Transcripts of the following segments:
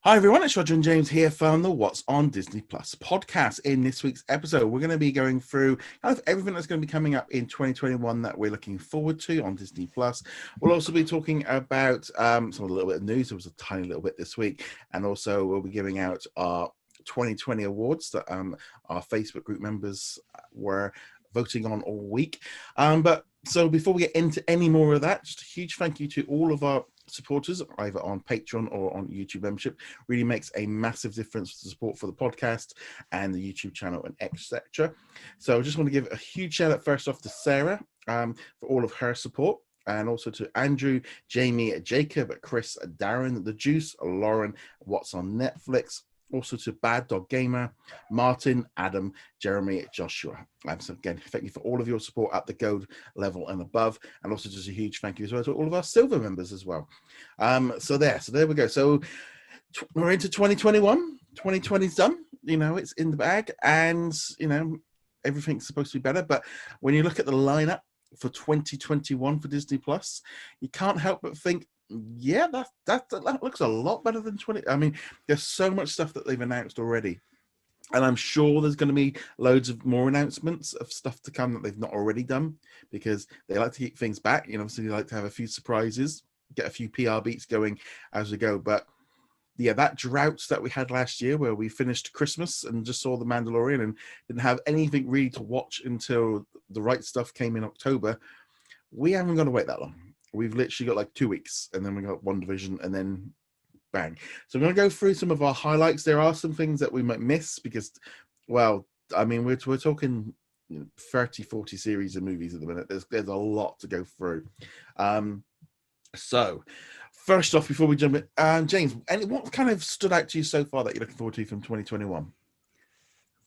Hi everyone, it's Roger and James here from the What's on Disney Plus podcast. In this week's episode, we're going to be going through kind of everything that's going to be coming up in 2021 that we're looking forward to on Disney Plus. We'll also be talking about a little bit of news. There was a tiny little bit this week, and also we'll be giving out our 2020 awards that our Facebook group members were voting on all week. So before we get into any more of that, just a huge thank you to all of our supporters, either on Patreon or on YouTube membership. Really makes a massive difference to support for the podcast and the YouTube channel and etc. So I just want to give a huge shout out first off to Sarah for all of her support, and also to Andrew, Jamie, Jacob, Chris, Darren, The Juice, Lauren, What's on Netflix. Also to Bad Dog Gamer, Martin, Adam, Jeremy, Joshua. So again, thank you for all of your support at the gold level and above, and also just a huge thank you as well to all of our silver members as well. So there we go. So we're into 2021. 2020's done. It's in the bag, and everything's supposed to be better. But when you look at the lineup for 2021 for Disney Plus, you can't help but think, yeah, that looks a lot better than 20. I mean, there's so much stuff that they've announced already, and I'm sure there's going to be loads of more announcements of stuff to come that they've not already done, because they like to keep things back. Obviously they like to have a few surprises, get a few PR beats going as we go. But yeah, that drought that we had last year, where we finished Christmas and just saw The Mandalorian and didn't have anything really to watch until the right stuff came in October, we haven't got to wait that long. We've literally got like 2 weeks, and then we got WandaVision, and then bang. So I'm going to go through some of our highlights. There are some things that we might miss because, well, I mean, we're talking 30, 40 series of movies at the minute. There's a lot to go through. So first off, before we jump in, James, what kind of stood out to you so far that you're looking forward to from 2021?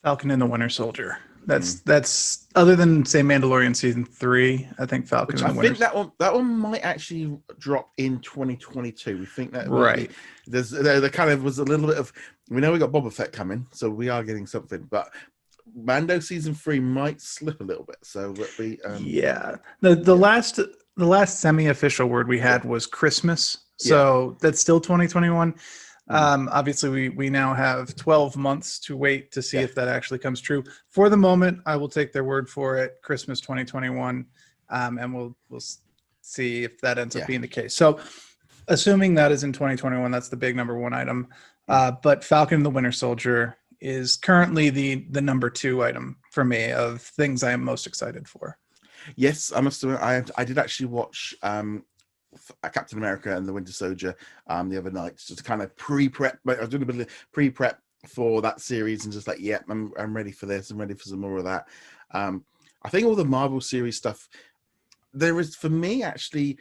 Falcon and the Winter Soldier. That's other than say Mandalorian season 3. I think Falcon and the Winter. I think that one might actually drop in 2022. We think that right. There kind of was a little bit of, we know we got Boba Fett coming, so we are getting something, but Mando season 3 might slip a little bit. So the last semi-official word we had was Christmas. So that's still 2021. Obviously we now have 12 months to wait to see if that actually comes true. For the moment, I will take their word for it, Christmas 2021, and we'll see if that ends up being the case. So assuming that is in 2021, that's the big number one item. But Falcon and the Winter Soldier is currently the number 2 item for me of things I am most excited for. Yes, I must admit, I did actually watch Captain America and the Winter Soldier the other night, just to kind of pre-prep. I was doing a bit of pre-prep for that series, and just like, I'm ready for this. I'm ready for some more of that. I think all the Marvel series stuff, there is, for me, actually,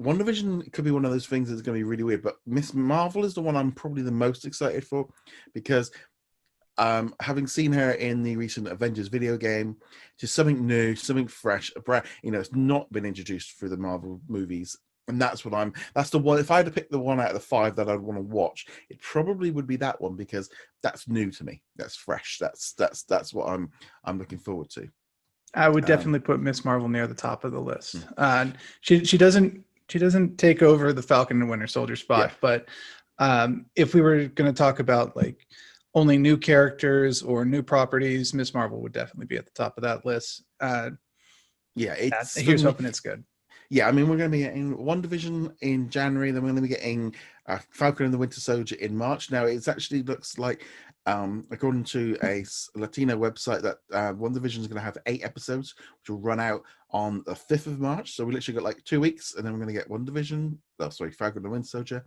WandaVision could be one of those things that's going to be really weird, but Miss Marvel is the one I'm probably the most excited for, because having seen her in the recent Avengers video game, just something new, something fresh, it's not been introduced through the Marvel movies. And that's the one, if I had to pick the one out of the 5 that I'd want to watch, it probably would be that one, because that's new to me. That's fresh. That's what I'm looking forward to. I would definitely put Miss Marvel near the top of the list. She doesn't take over the Falcon and Winter Soldier spot, but if we were going to talk about like only new characters or new properties, Miss Marvel would definitely be at the top of that list. Here's hoping it's good. Yeah, I mean, we're going to be getting WandaVision in January, then we're going to be getting Falcon and the Winter Soldier in March. Now, it actually looks like, according to a Latino website, that WandaVision is going to have 8 episodes, which will run out on the 5th of March. So we literally got like 2 weeks, and then we're going to get WandaVision. Falcon and the Winter Soldier.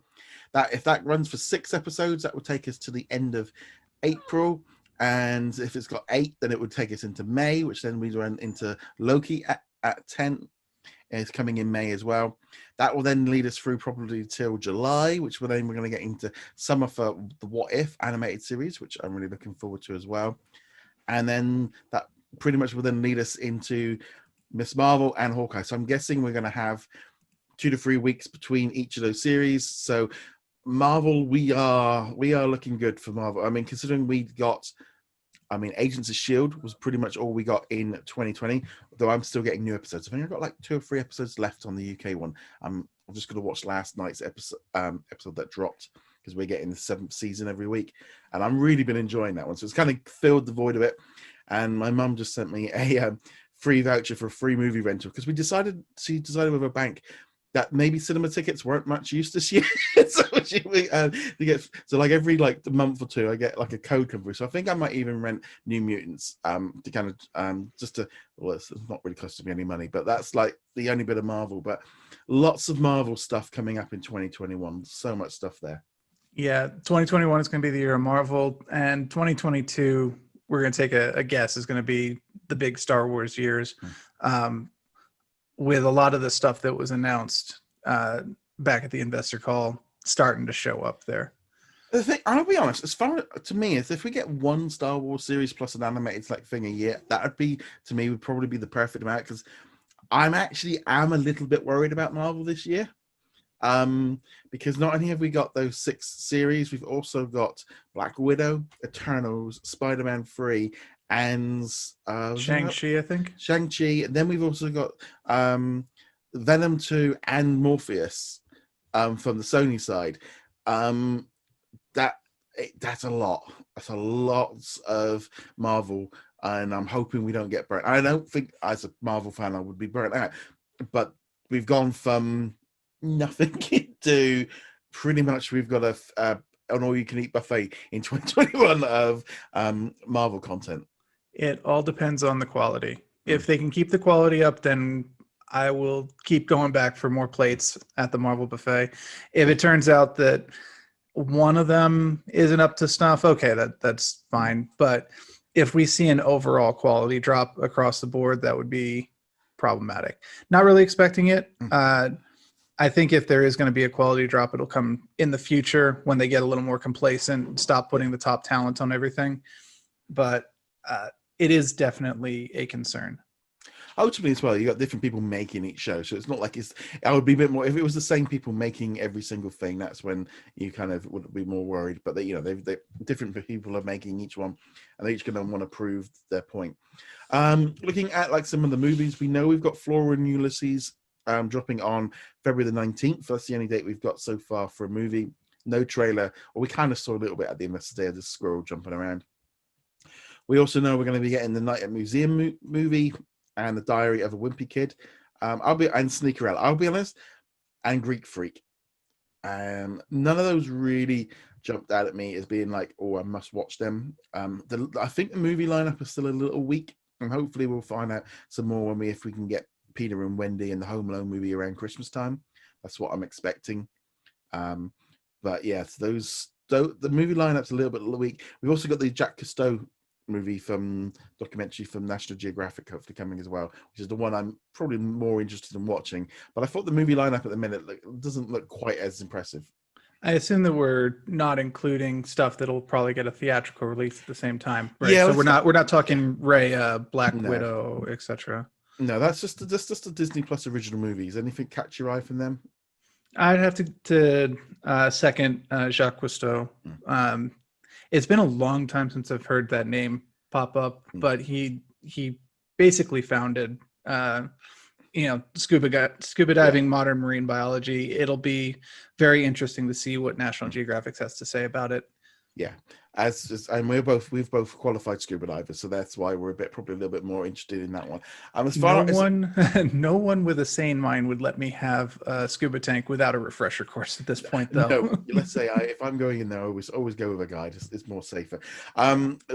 If that runs for 6 episodes, that would take us to the end of April. And if it's got 8, then it would take us into May, which then we run into Loki at 10. Is coming in May as well. That will then lead us through probably till July, which we're going to get into summer for the What If animated series, which I'm really looking forward to as well. And then that pretty much will then lead us into Miss Marvel and Hawkeye. So I'm guessing we're going to have 2 to 3 weeks between each of those series. So Marvel, we are looking good for Marvel. I mean, considering Agents of S.H.I.E.L.D. was pretty much all we got in 2020, though I'm still getting new episodes. I think I've got like 2 or 3 episodes left on the UK one. I'm just going to watch last night's episode that dropped because we're getting the 7th season every week, and I'm really been enjoying that one. So it's kind of filled the void a bit. And my mum just sent me a free voucher for a free movie rental because she decided with her bank that maybe cinema tickets weren't much use this year. So like every like month or two, I get like a code come through. So I think I might even rent New Mutants to kind of just to, well, it's not really costing me any money, but that's like the only bit of Marvel. But lots of Marvel stuff coming up in 2021. So much stuff there. Yeah, 2021 is going to be the year of Marvel, and 2022, we're going to take a guess, is going to be the big Star Wars years, with a lot of the stuff that was announced back at the investor call starting to show up there. The thing, I'll be honest, as far to me, is if we get one Star Wars series plus an animated like thing a year, that would be, to me, would probably be the perfect amount, because I'm a little bit worried about Marvel this year. Because not only have we got those 6 series, we've also got Black Widow, Eternals, Spider-Man 3, and Shang-Chi, I think. Shang-Chi. And then we've also got Venom 2 and Morpheus from the Sony side. That's a lot. That's a lot of Marvel, and I'm hoping we don't get burnt. I don't think as a Marvel fan I would be burnt out, but we've gone from nothing to pretty much we've got an all-you-can-eat buffet in 2021 of Marvel content. It all depends on the quality. If they can keep the quality up, then I will keep going back for more plates at the Marvel buffet. If it turns out that one of them isn't up to snuff, okay, that's fine. But if we see an overall quality drop across the board, that would be problematic. Not really expecting it. I think if there is going to be a quality drop, it'll come in the future when they get a little more complacent and stop putting the top talent on everything. But it is definitely a concern. Ultimately, as well, you got different people making each show, so it's not like I would be a bit more if it was the same people making every single thing. That's when you kind of would be more worried. But they different people are making each one, and they're each going to want to prove their point. Looking at like some of the movies, we know we've got Flora and Ulysses dropping on February the 19th. That's the only date we've got so far for a movie. No trailer, or we kind of saw a little bit at the Investor Day of this squirrel jumping around. We also know we're going to be getting the Night at Museum movie and the Diary of a Wimpy Kid. And Sneakerella. I'll be honest, and Greek Freak. None of those really jumped out at me as being like, oh, I must watch them. I think the movie lineup is still a little weak, and hopefully we'll find out some more if we can get Peter and Wendy and the Home Alone movie around Christmas time. That's what I'm expecting. But yeah, the movie lineup's a little bit weak. We've also got the Jacques Cousteau documentary from National Geographic hopefully coming as well, which is the one I'm probably more interested in watching. But I thought the movie lineup at the minute doesn't look quite as impressive. I assume that we're not including stuff that'll probably get a theatrical release at the same time, right? Yeah, so we're not talking Ray, Black Widow, etc. No, that's just the Disney Plus original movies. Anything catch your eye from them? I'd have to second Jacques Cousteau. It's been a long time since I've heard that name pop up, but he basically founded, scuba diving, modern marine biology. It'll be very interesting to see what National Geographic has to say about it. Yeah, and we've both qualified scuba divers, so that's why we're probably a little bit more interested in that one. No one with a sane mind would let me have a scuba tank without a refresher course at this point, though. No, let's say if I'm going in there, I always go with a guide. It's more safer.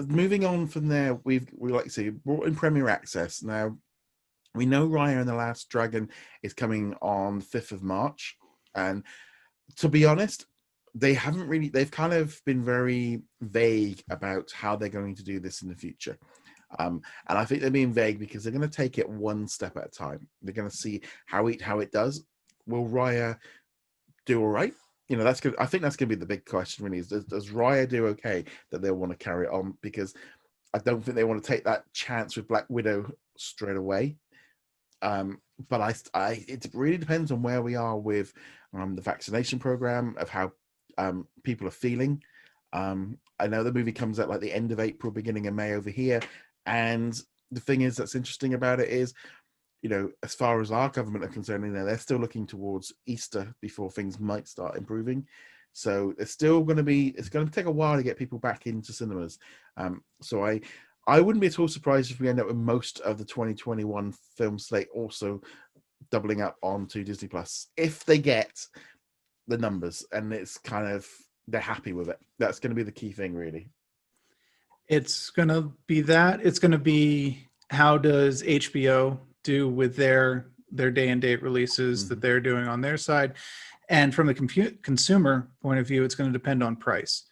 Moving on from there, we like to see brought in Premier Access. Now we know Raya and the Last Dragon is coming on 5th of March, and to be honest, they've kind of been very vague about how they're going to do this in the future. And I think they're being vague because they're going to take it one step at a time. They're going to see how it does. Will Raya do all right? That's good. I think that's going to be the big question, really. Does Raya do okay that they'll want to carry it on? Because I don't think they want to take that chance with Black Widow straight away. But it really depends on where we are with the vaccination program, of how people are feeling. I know the movie comes out like the end of April, beginning of May over here, and the thing is that's interesting about it is, as far as our government are concerned, they're still looking towards Easter before things might start improving. So it's going to take a while to get people back into cinemas. So I wouldn't be at all surprised if we end up with most of the 2021 film slate also doubling up onto Disney Plus if they get the numbers and it's kind of they're happy with it. That's going to be the key thing, really. It's going to be that. It's going to be how does HBO do with their day and date releases that they're doing on their side. And from the consumer point of view, it's going to depend on price.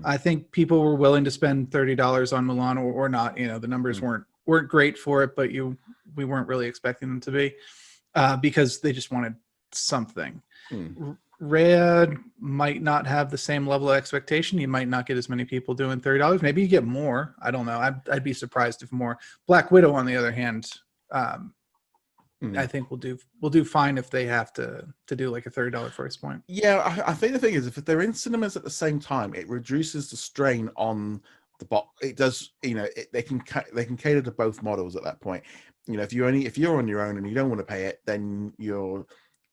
I think people were willing to spend $30 on Mulan or not. You know, the numbers weren't great for it, but we weren't really expecting them to be because they just wanted something. Red might not have the same level of expectation. You might not get as many people doing $30. Maybe you get more. I don't know. I'd be surprised if more. Black Widow, on the other hand, I think we'll do fine if they have to do like a $30 price point. Yeah, I think the thing is, if they're in cinemas at the same time, it reduces the strain on the box. It does, they can cater to both models at that point. If you're on your own and you don't want to pay it, then you're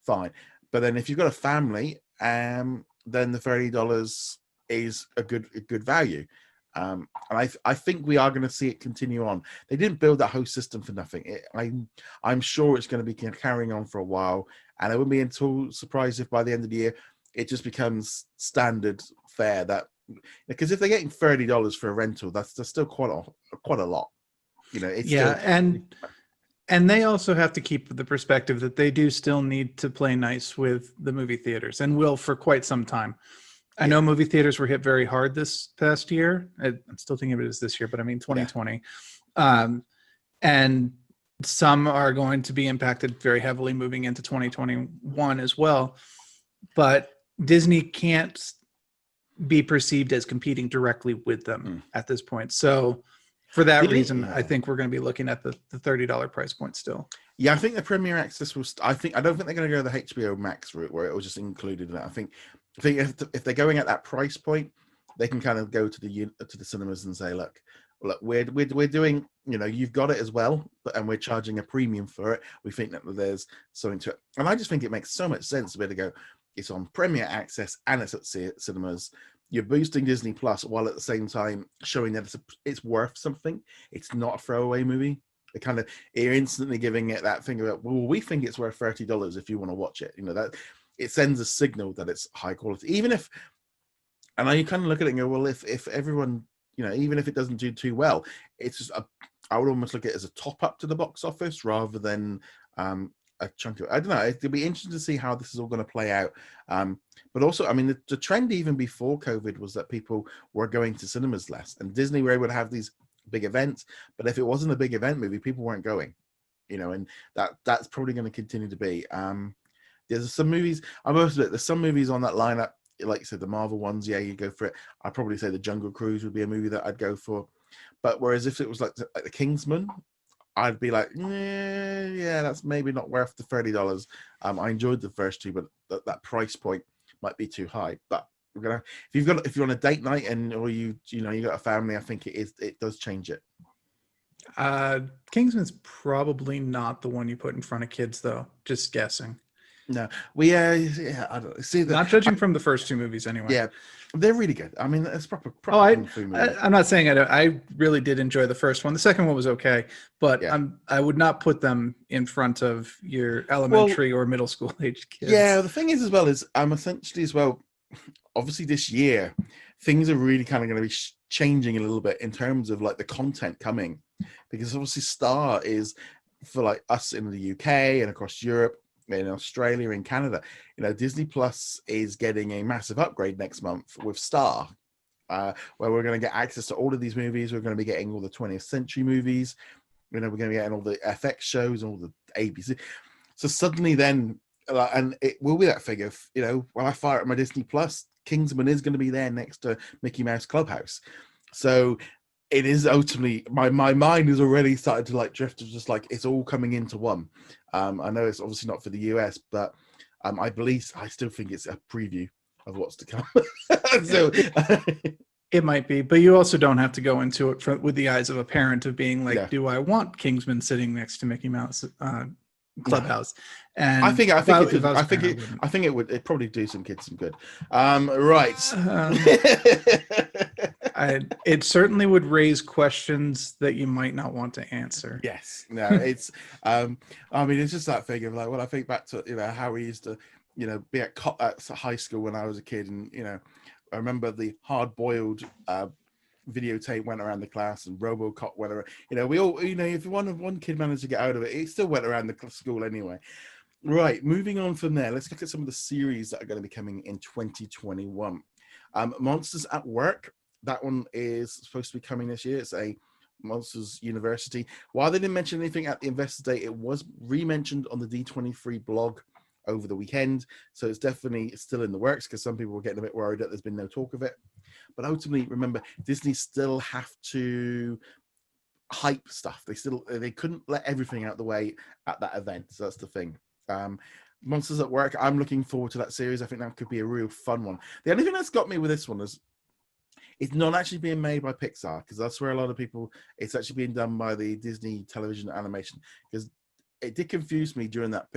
fine. But then if you've got a family, then the $30 is a good value. And I think we are going to see it continue on. They didn't build that host system for nothing. I'm sure it's going to be carrying on for a while, and I wouldn't be at all surprised if by the end of the year it just becomes standard fare. That because if they're getting $30 for a rental, that's still quite a lot. It's and they also have to keep the perspective that they do still need to play nice with the movie theaters and will for quite some time. I know movie theaters were hit very hard this past year. I'm still thinking of it as this year, but I mean 2020. And some are going to be impacted very heavily moving into 2021 as well. But Disney can't be perceived as competing directly with them at this point. So for that reason, I think we're going to be looking at the $30 price point still. Yeah, I think the Premier Access was. I don't think they're going to go the HBO Max route where it was just included in that. I think if they're going at that price point, they can kind of go to the cinemas and say, look, we're doing. You've got it as well, and we're charging a premium for it. We think that there's something to it, and I just think it makes so much sense to be able to go. It's on Premier Access and it's at cinemas. You're boosting Disney Plus while at the same time showing that it's worth something. It's not a throwaway movie. You're instantly giving it that thing about, well, we think it's worth $30 if you want to watch it. That it sends a signal that it's high quality. Even if, and I kind of look at it and go, well, if everyone, even if it doesn't do too well, it's just I would almost look at it as a top up to the box office rather than a chunk of it. I don't know. It'll be interesting to see how this is all going to play out. But also, I mean, the trend even before COVID was that people were going to cinemas less, and Disney were able to have these big events. But if it wasn't a big event movie, people weren't going. And that's probably going to continue to be. There's some movies. There's some movies on that lineup, like you said, the Marvel ones. Yeah, you go for it. I'd probably say the Jungle Cruise would be a movie that I'd go for. But whereas if it was like the Kingsman, I'd be like, yeah, that's maybe not worth the $30. I enjoyed the first two, but that price point might be too high. But if you're on a date night or you got a family, I think it does change it. Kingsman's probably not the one you put in front of kids, though. Just guessing. No, I don't see that. Not judging from the first two movies, anyway. Yeah, they're really good. I mean, it's proper kung fu movie. I'm not saying I really did enjoy the first one. The second one was okay, but I would not put them in front of your elementary or middle school age kids. Yeah, the thing is as well is I'm essentially as well. Obviously, this year things are really kind of going to be changing a little bit in terms of like the content coming, because obviously Star is for like us in the UK and across Europe, in Australia, in Canada. Disney Plus is getting a massive upgrade next month with Star, where we're going to get access to all of these movies. We're going to be getting all the 20th century movies. We're going to be getting all the FX shows, all the ABC. So suddenly then, and it will be that figure, when I fire up my Disney Plus, Kingsman is going to be there next to Mickey Mouse Clubhouse. So it is ultimately, my mind is already started to like drift of just like, it's all coming into one. I know it's obviously not for the US, but I still think it's a preview of what's to come. So it might be, but you also don't have to go into it with the eyes of a parent of being like, do I want Kingsman sitting next to Mickey Mouse Clubhouse. I And think I if think I it if could. I was a parent, I wouldn't. I think it would. It probably do some kids some good. Right. It certainly would raise questions that you might not want to answer. Yes. No. It's. I mean, it's just that thing of like when I think back to how we used to be at high school when I was a kid, and I remember the hard boiled videotape went around the class and RoboCop went around. We all if one kid managed to get out of it, it still went around the school anyway. Right, moving on from there, let's look at some of the series that are going to be coming in 2021. Monsters at Work, that one is supposed to be coming this year. It's a Monsters University. While they didn't mention anything at the Investor Day, it was re-mentioned on the D23 blog over the weekend. So it's definitely still in the works because some people were getting a bit worried that there's been no talk of it. But ultimately, remember, Disney still have to hype stuff. They couldn't let everything out the way at that event. So that's the thing. Monsters at Work, I'm looking forward to that series. I think that could be a real fun one. The only thing that's got me with this one is it's not actually being made by Pixar, because that's where a lot of people, it's actually being done by the Disney television animation, because it did confuse me during that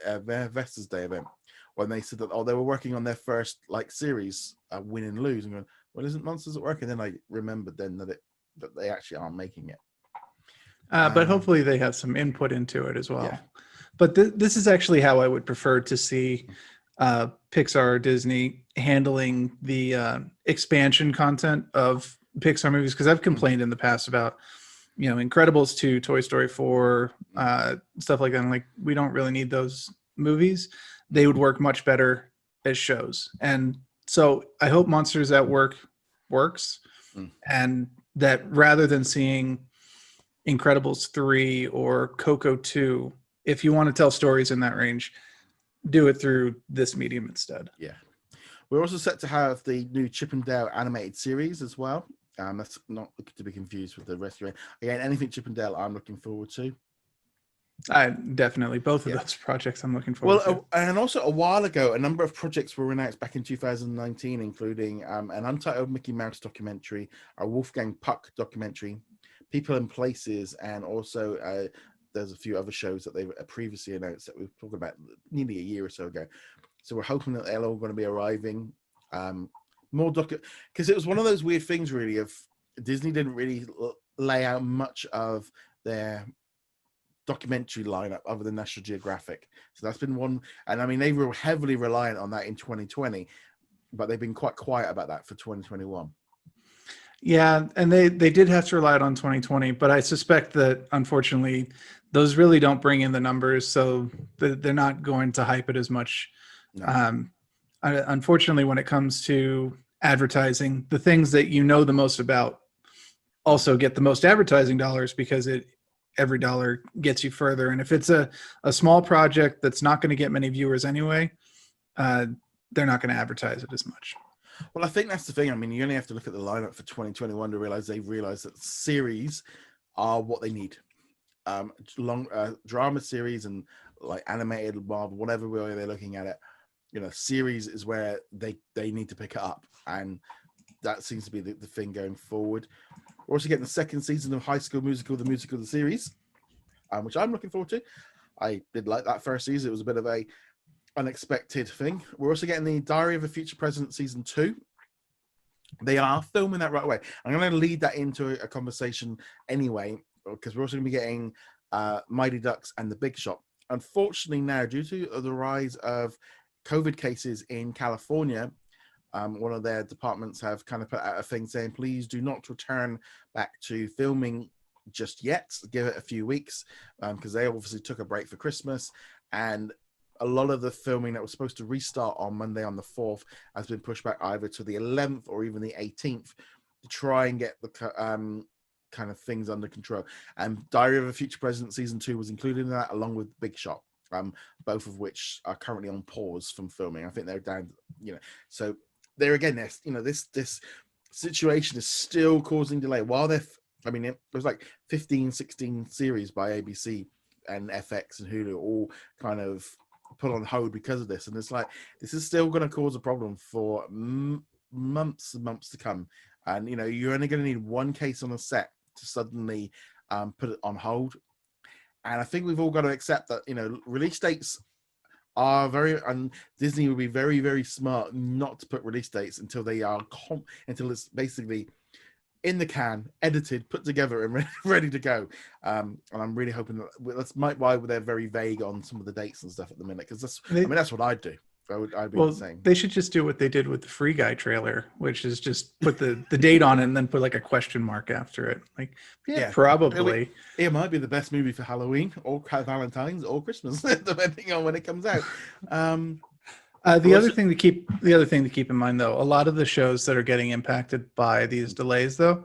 Investors Day event when they said that they were working on their first series, Win and Lose, and going, well, isn't Monsters at Work? And then I remembered then that they actually aren't making it. But hopefully they have some input into it as well. Yeah. But this is actually how I would prefer to see Pixar or Disney handling the expansion content of Pixar movies, because I've complained in the past about Incredibles 2, Toy Story 4, stuff like that. I'm like, we don't really need those movies. They would work much better as shows. And so I hope Monsters at Work works, and that rather than seeing Incredibles 3 or Coco 2, if you want to tell stories in that range, do it through this medium instead. Yeah. We're also set to have the new Chip and Dale animated series as well. That's not to be confused with the rest of it. Again, anything Chip and Dale, I'm looking forward to. Definitely. Both of those projects I'm looking forward to. And also a while ago, a number of projects were announced back in 2019, including an untitled Mickey Mouse documentary, a Wolfgang Puck documentary, People and Places, and also there's a few other shows that they've previously announced that we were talking about nearly a year or so ago. So we're hoping that they're all going to be arriving. More because it was one of those weird things, really, of Disney didn't really lay out much of their documentary lineup other than National Geographic. So that's been one. And I mean, they were heavily reliant on that in 2020, but they've been quite quiet about that for 2021. Yeah, and they did have to rely on 2020, but I suspect that unfortunately those really don't bring in the numbers, so they're not going to hype it as much. No. Unfortunately, when it comes to advertising, the things that you know the most about also get the most advertising dollars, because every dollar gets you further. And if it's a small project that's not going to get many viewers anyway, they're not going to advertise it as much. Well, I think that's the thing. I mean, you only have to look at the lineup for 2021 to realize that series are what they need. Long drama series and animated Marvel, whatever way they're looking at it, series is where they need to pick it up, and that seems to be the thing going forward. We're also getting the second season of High School Musical, the musical, the series, which I'm looking forward to. I did like that first season. It was a bit of a unexpected thing. We're also getting the Diary of a Future President season 2. They are filming that right away. I'm going to lead that into a conversation anyway, because we're also going to be getting Mighty Ducks and The Big Shot. Unfortunately, now, due to the rise of COVID cases in California, one of their departments have kind of put out a thing saying, please do not return back to filming just yet. Give it a few weeks, because they obviously took a break for Christmas, and a lot of the filming that was supposed to restart on Monday on the 4th has been pushed back either to the 11th or even the 18th to try and get the kind of things under control. And Diary of a Future President season 2 was included in that, along with Big Shot, both of which are currently on pause from filming. I think they're down, so there again, this situation is still causing delay. While it was 15, 16 series by ABC and FX and Hulu all kind of put on hold because of this, and it's this is still going to cause a problem for months and months to come. And you're only going to need one case on a set to suddenly put it on hold. And I think we've all got to accept that, release dates are and Disney will be very, very smart not to put release dates until they are until it's basically in the can, edited, put together, and ready to go. And I'm really hoping that's why they're very vague on some of the dates and stuff at the minute, because that's what I'd do. I'd be the same. They should just do what they did with the Free Guy trailer, which is just put the date on it and then put like a question mark after it. Like, probably. It might be the best movie for Halloween or Valentine's or Christmas, depending on when it comes out. The other thing to keep in mind, though, a lot of the shows that are getting impacted by these delays, though,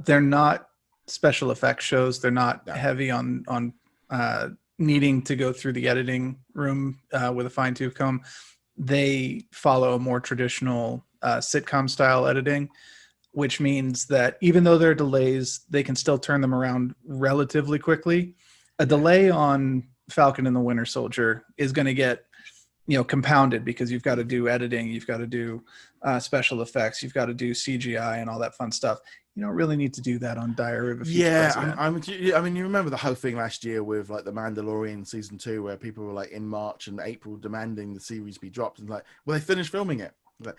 they're not special effects shows. They're not heavy on needing to go through the editing room with a fine-tooth comb. They follow a more traditional sitcom style editing, which means that even though there are delays, they can still turn them around relatively quickly. A delay on Falcon and the Winter Soldier is going to get compounded, because you've got to do editing, you've got to do special effects, you've got to do CGI and all that fun stuff. You don't really need to do that on Diary of a Future President. I mean, you remember the whole thing last year with like the Mandalorian season 2, where people were like in March and April demanding the series be dropped, and like, well, they finished filming it. Like,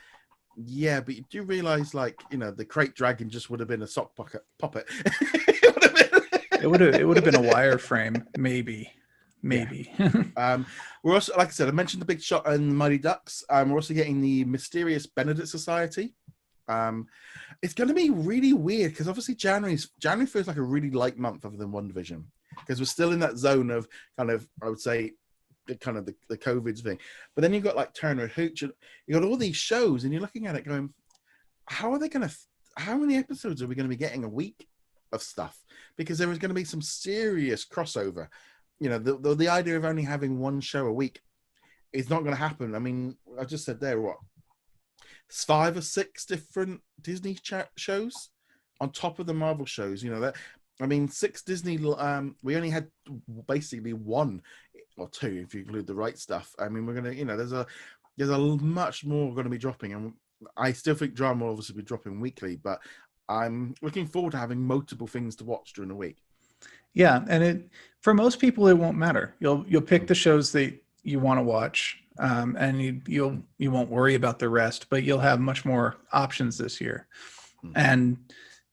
yeah, but you do realize, like, the Crate Dragon just would have been a sock puppet. It would have been a wireframe, maybe. Yeah. We're also, like I said, I mentioned the Big Shot and Mighty Ducks. We're also getting the Mysterious Benedict Society. It's going to be really weird, because obviously January feels like a really light month other than WandaVision, because we're still in that zone of kind of, I would say, the COVID thing. But then you've got like Turner and Hooch, and you got all these shows, and you're looking at it going, how many episodes are we going to be getting a week of stuff? Because there is going to be some serious crossover. The idea of only having one show a week is not going to happen. I mean, I just said there, what? 5 or 6 different Disney shows on top of the Marvel shows. 6 Disney. We only had basically 1 or 2 if you include the right stuff. I mean, we're gonna, there's a much more going to be dropping, and I still think drama will obviously be dropping weekly, but I'm looking forward to having multiple things to watch during the week. Yeah, and for most people it won't matter. You'll pick the shows that you want to watch, and you won't worry about the rest. But you'll have much more options this year. Mm-hmm. And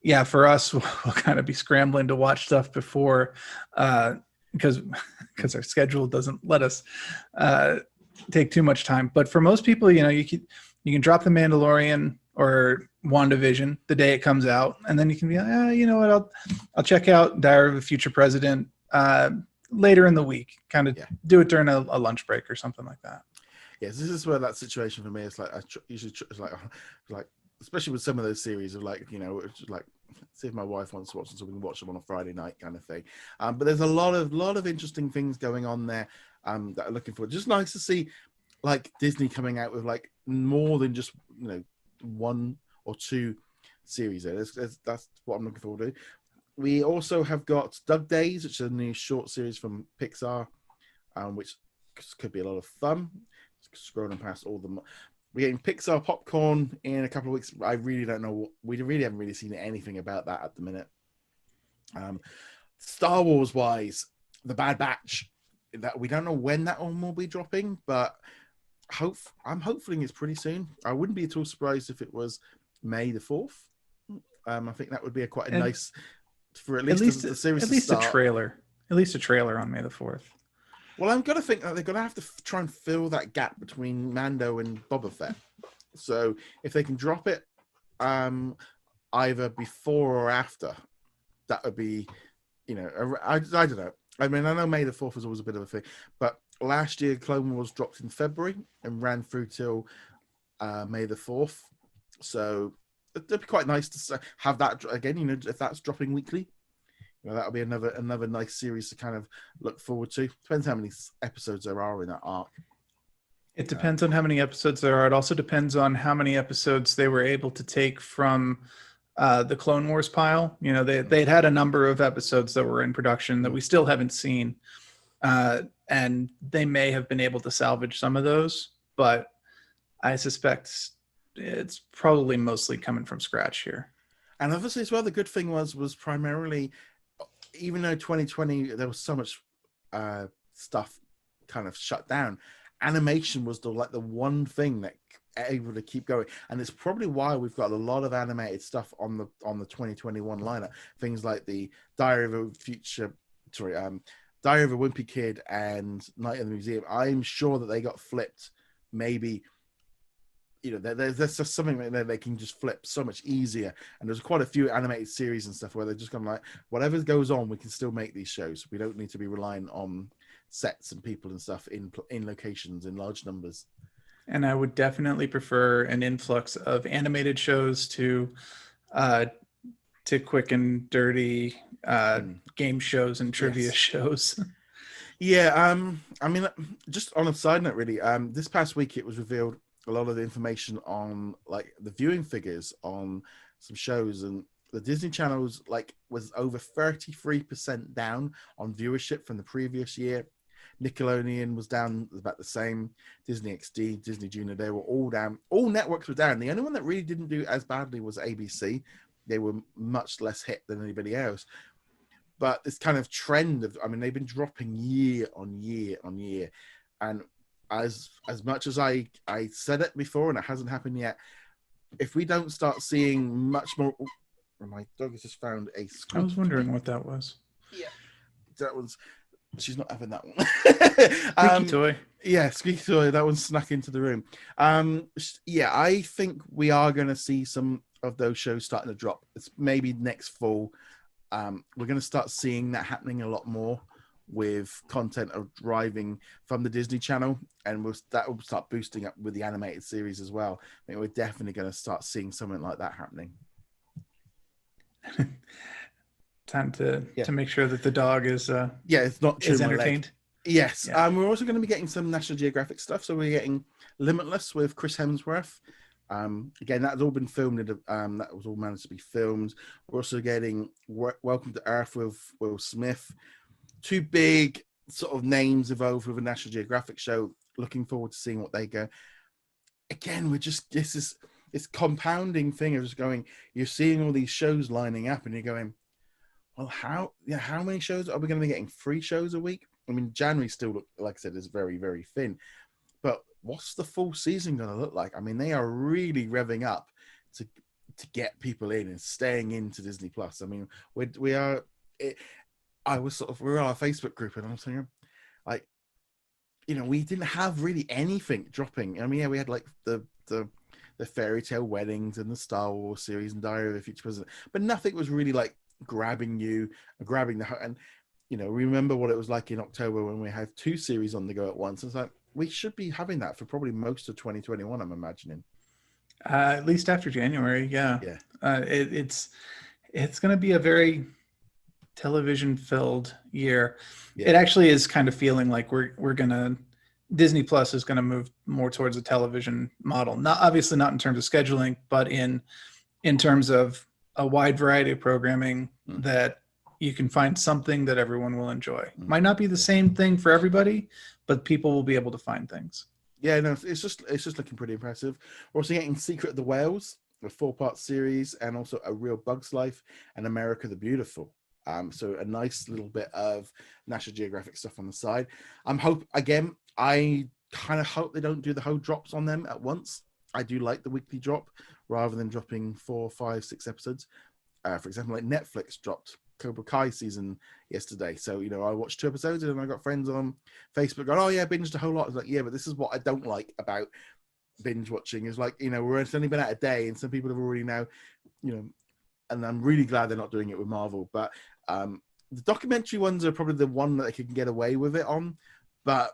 yeah, for us, we'll kind of be scrambling to watch stuff before, because our schedule doesn't let us take too much time. But for most people, you can drop The Mandalorian or WandaVision the day it comes out, and then you can be like, you know what, I'll check out Diary of a Future President later in the week, kind of do it during a lunch break or something like that. Yes, this is where that situation for me is like, usually it's like especially with some of those series of like, it's like, see if my wife wants to watch them so we can watch them on a Friday night kind of thing. But there's a lot of interesting things going on there that I'm looking forward. Just nice to see like Disney coming out with like more than just 1 or 2 series there. That's what I'm looking forward to. We also have got Doug Days, which is a new short series from Pixar, which could be a lot of fun. Scrolling past all the, we're getting Pixar Popcorn in a couple of weeks. I really don't know. We really haven't really seen anything about that at the minute. Star Wars wise, The Bad Batch, that we don't know when that one will be dropping, but I'm hoping it's pretty soon. I wouldn't be at all surprised if it was May the 4th. I think that would be quite a nice, for at least the series at least to start. At least a trailer on May the 4th. Well, I'm going to think that they're going to have to try and fill that gap between Mando and Boba Fett. So if they can drop it either before or after, that would be, I don't know. I mean, I know May the 4th was always a bit of a thing, but last year Clone Wars dropped in February and ran through till May the 4th. So it'd be quite nice to have that again, if that's dropping weekly. That'll be another nice series to kind of look forward to. Depends how many episodes there are in that arc. It depends on how many episodes there are. It also depends on how many episodes they were able to take from the Clone Wars pile. They'd had a number of episodes that were in production that we still haven't seen. And they may have been able to salvage some of those, but I suspect it's probably mostly coming from scratch here. And obviously as well, the good thing was primarily even though 2020 there was so much stuff kind of shut down, animation was the one thing that able to keep going, and it's probably why we've got a lot of animated stuff on the 2021 lineup. Things like the Diary of a Wimpy Kid and Night in the Museum. I'm sure that they got flipped. Maybe there's just something that they can just flip so much easier. And there's quite a few animated series and stuff where they're just kind of like, whatever goes on, we can still make these shows. We don't need to be relying on sets and people and stuff in locations in large numbers. And I would definitely prefer an influx of animated shows to quick and dirty game shows and trivia shows. Yeah, I mean, just on a side note, really, this past week it was revealed a lot of the information on like the viewing figures on some shows, and the Disney Channel's was over 33% down on viewership from the previous year. Nickelodeon was down about the same. Disney XD, Disney Junior, they were all down. All networks were down. The only one that really didn't do as badly was ABC. They were much less hit than anybody else. But this kind of trend of, I mean, they've been dropping year on year on year. And as much as I said it before and it hasn't happened yet, if we don't start seeing much more... Oh, my dog has just found a squeaky. I was wondering what that was. Yeah. That was... She's not having that one. Squeaky toy. Yeah, squeaky toy. That one snuck into the room. Yeah, I think we are going to see some of those shows starting to drop. It's maybe next fall. We're going to start seeing that happening a lot more with content arriving from the Disney Channel, and that will start boosting up with the animated series as well. I think we're definitely going to start seeing something like that happening. Time to make sure that the dog is it's not is entertained. Yes. We're also going to be getting some National Geographic stuff. So we're getting Limitless with Chris Hemsworth. Again, that's all been filmed. That was all managed to be filmed. We're also getting Welcome to Earth with Will Smith. Two big sort of names involved with a National Geographic show. Looking forward to seeing what they go. Again, this compounding thing of just going, you're seeing all these shows lining up and you're going, well, how many shows are we going to be getting? 3 shows a week? I mean, January still, like I said, is very, very thin. But what's the full season going to look like? I mean, they are really revving up to get people in and staying into Disney Plus. I mean, we are. We were on our Facebook group, and I'm saying, like, we didn't have really anything dropping. I mean, yeah, we had like the Fairy Tale Weddings and the Star Wars series and Diary of a Future President, but nothing was really like grabbing the. And remember what it was like in October when we had 2 series on the go at once. It's like we should be having that for probably most of 2021, I'm imagining. At least after January, yeah. It's going to be a very television-filled year. It actually is kind of feeling like we're gonna Disney Plus is going to move more towards a television model. Not obviously not in terms of scheduling, but in terms of a wide variety of programming that you can find something that everyone will enjoy. Might not be the same thing for everybody, but people will be able to find things. Yeah, no, it's just looking pretty impressive. We're also getting Secret of the Whales, a 4-part series, and also A Real Bug's Life and America the Beautiful. So a nice little bit of National Geographic stuff on the side. I kind of hope they don't do the whole drops on them at once. I do like the weekly drop rather than dropping 4, 5, 6 episodes. For example, like Netflix dropped Cobra Kai season yesterday. So, I watched 2 episodes and I got friends on Facebook going, oh yeah, binged a whole lot. I was like, yeah, but this is what I don't like about binge watching is like, it's only been out a day and some people have already now, and I'm really glad they're not doing it with Marvel. But the documentary ones are probably the one that they can get away with it on. But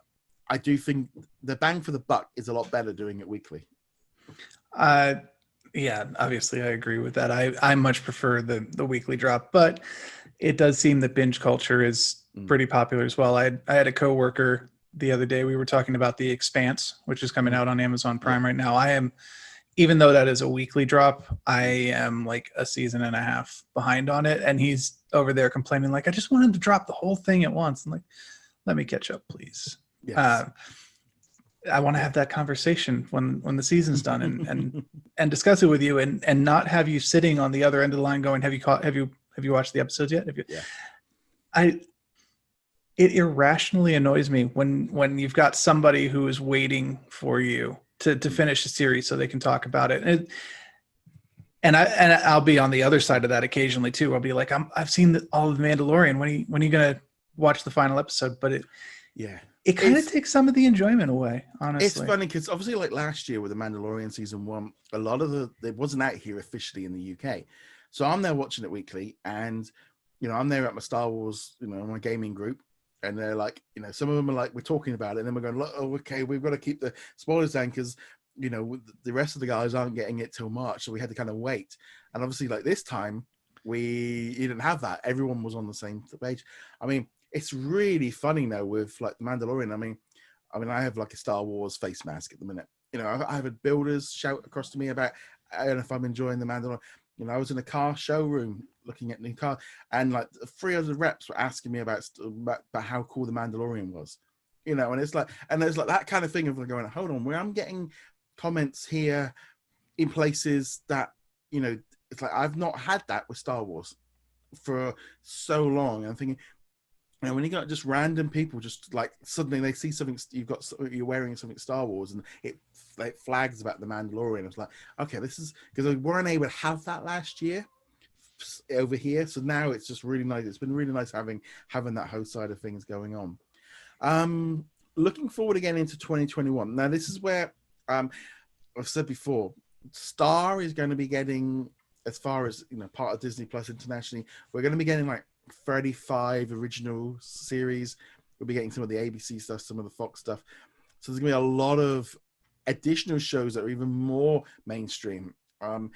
I do think the bang for the buck is a lot better doing it weekly. Yeah, obviously I agree with that. I much prefer the weekly drop, but it does seem that binge culture is pretty popular as well. I had a coworker the other day. We were talking about The Expanse, which is coming out on Amazon Prime right now. Even though that is a weekly drop, I am like a season and a half behind on it. And he's over there complaining, like, I just want him to drop the whole thing at once. I'm like, let me catch up, please. Yes. I want to have that conversation when the season's done and discuss it with you and not have you sitting on the other end of the line going, have you watched the episodes yet? It irrationally annoys me when you've got somebody who is waiting for you to finish a series so they can talk about it. And I'll be on the other side of that occasionally too. I'll be like, I've seen all of the Mandalorian. When are you gonna watch the final episode? But it kind of takes some of the enjoyment away, honestly. It's funny because obviously, like last year with the Mandalorian season 1, a lot of it wasn't out here officially in the UK, so I'm there watching it weekly, and I'm there at my Star Wars, my gaming group, and they're like, some of them are like, we're talking about it, and then we're going, oh, okay, we've got to keep the spoilers down because the rest of the guys aren't getting it till March, so we had to kind of wait. And obviously, like this time, you didn't have that. Everyone was on the same page. I mean, it's really funny now with like the Mandalorian. I mean, I have like a Star Wars face mask at the minute. I have builders shout across to me about, I don't know if I'm enjoying the Mandalorian. I was in a car showroom looking at new cars, and like 300 reps were asking me about how cool the Mandalorian was. And it's like, there's like that kind of thing of like going, hold on, where I'm getting comments here in places that it's like I've not had that with Star Wars for so long. I'm thinking, when you got just random people, just like suddenly they see something, you're wearing something Star Wars, and it flags about the Mandalorian. It's like, okay, this is because we weren't able to have that last year over here, so now it's just really nice. It's been really nice having that whole side of things going on. Looking forward again into 2021. Now this is where I've said before, Star is going to be getting, as far as part of Disney Plus internationally, we're going to be getting like 35 original series. We'll be getting some of the ABC stuff, some of the Fox stuff. So there's going to be a lot of additional shows that are even more mainstream. I'm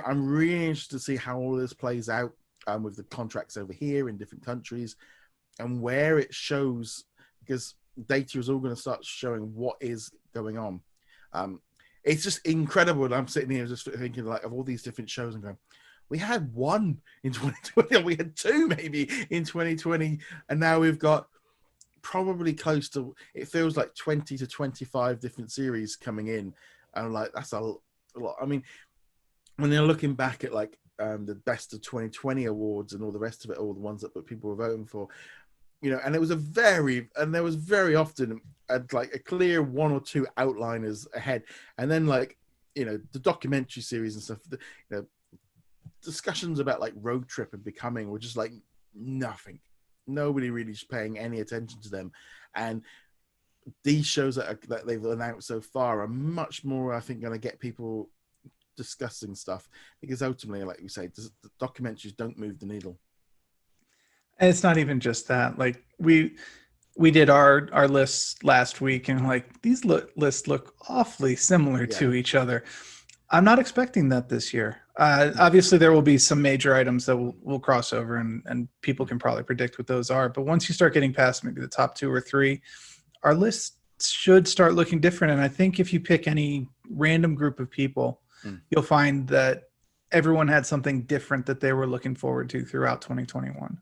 really interested to see how all this plays out with the contracts over here in different countries and where it shows, because data is all going to start showing what is going on. It's just incredible. And I'm sitting here just thinking like of all these different shows and going, we had one in 2020, we had two maybe in 2020, and now we've got probably close to, it feels like 20 to 25 different series coming in. And like, that's a lot. I mean, when you're looking back at like the best of 2020 awards and all the rest of it, all the ones that people were voting for, and there was very often like a clear one or two outliners ahead. And then like, the documentary series and stuff, discussions about like Road Trip and Becoming were just like nothing. Nobody really is paying any attention to them. And these shows that they've announced so far are much more, I think, going to get people discussing stuff, because ultimately, like you say, the documentaries don't move the needle. And it's not even just that. Like we did our lists last week, and like these lists look awfully similar to each other. I'm not expecting that this year. Obviously, there will be some major items that will cross over, and people can probably predict what those are. But once you start getting past maybe the top 2 or 3, our lists should start looking different. And I think if you pick any random group of people, you'll find that everyone had something different that they were looking forward to throughout 2021.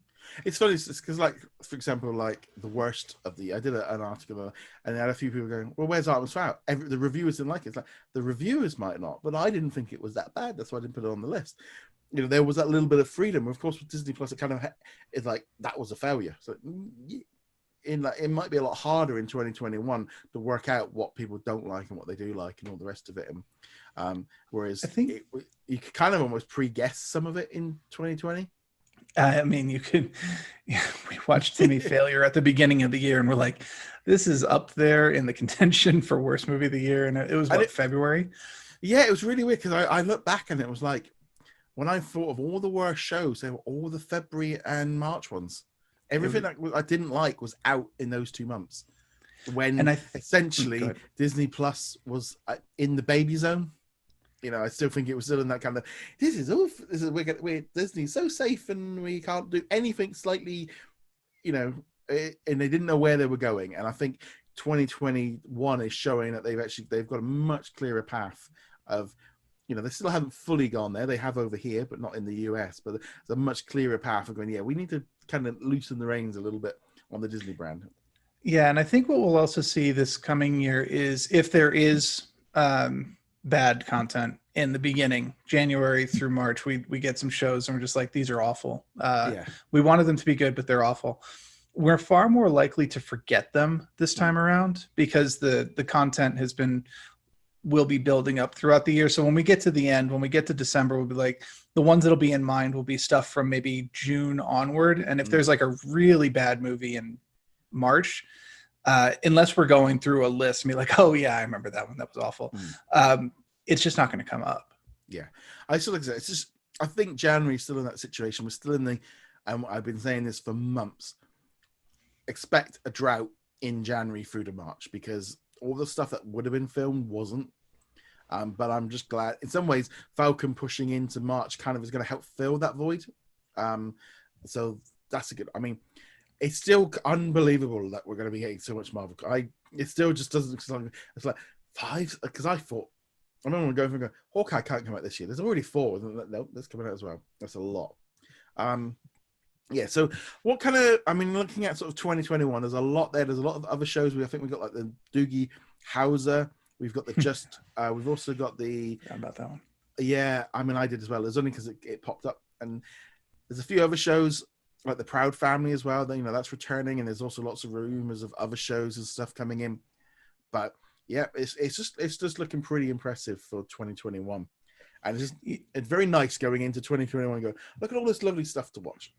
It's funny because, like, for example, like the worst of the, I did an article and I had a few people going, well, where's Artemis Fowl? The reviewers didn't like it. It's like, the reviewers might not, but I didn't think it was that bad. That's why I didn't put it on the list. There was that little bit of freedom. Of course, with Disney Plus, it kind of is like, that was a failure. So it might be a lot harder in 2021 to work out what people don't like and what they do like and all the rest of it. And whereas I think you could kind of almost pre-guess some of it in 2020. I mean, you could. We watched Timmy Failure at the beginning of the year, and we're like, "This is up there in the contention for worst movie of the year." And it was February. Yeah, it was really weird because I looked back and it was like, when I thought of all the worst shows, they were all the February and March ones. Everything that I didn't like was out in those 2 months. When essentially Disney Plus was in the baby zone. I still think it was still in that kind of, we're Disney's so safe and we can't do anything slightly, and they didn't know where they were going. And I think 2021 is showing that they've got a much clearer path of, they still haven't fully gone there. They have over here, but not in the US. But there's a much clearer path of going, we need to kind of loosen the reins a little bit on the Disney brand. Yeah, and I think what we'll also see this coming year is if there is bad content in the beginning, January through March, we get some shows and we're just like, these are awful. Yeah. We wanted them to be good, but they're awful. We're far more likely to forget them this time around because the content will be building up throughout the year. So when we get to the end, when we get to December, we'll be like, the ones that'll be in mind will be stuff from maybe June onward. And if there's like a really bad movie in March, unless we're going through a list and be like, oh yeah, I remember that one, that was awful. It's just not going to come up. Yeah, I still like it's just, I think January's still in that situation. We're still in the, and I've been saying this for months, expect a drought in January through to March because all the stuff that would have been filmed wasn't. But I'm just glad in some ways Falcon pushing into March kind of is going to help fill that void. So that's a good, I mean, it's still unbelievable that we're going to be getting so much Marvel. It still just doesn't, it's like 5, because I thought, I remember going from Hawkeye can't come out this year. There's already 4. No, that's coming out as well. That's a lot. Yeah, so what kind of, I mean, looking at sort of 2021, there's a lot there. There's a lot of other shows. I think we've got like the Doogie Howser. We've got the we've also got the... How about that one? Yeah, I mean, I did as well. It's only because it popped up. And there's a few other shows, like the Proud Family as well. That, that's returning. And there's also lots of rumors of other shows and stuff coming in. But yeah, it's just looking pretty impressive for 2021. And it's very nice going into 2021 and go, look at all this lovely stuff to watch.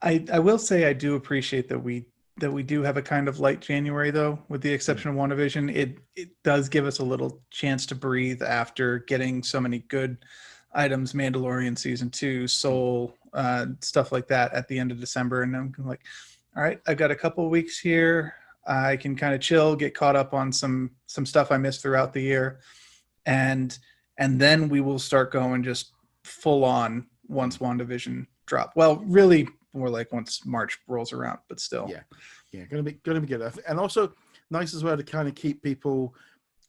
I will say I do appreciate that we do have a kind of light January, though, with the exception of WandaVision. It does give us a little chance to breathe after getting so many good items, Mandalorian season 2, Soul, stuff like that at the end of December. And I'm like, all right, I've got a couple of weeks here. I can kind of chill, get caught up on some stuff I missed throughout the year. And then we will start going just full on once WandaVision drop. Well, really more like once March rolls around, but still. Yeah, gonna be good. And also nice as well to kind of keep people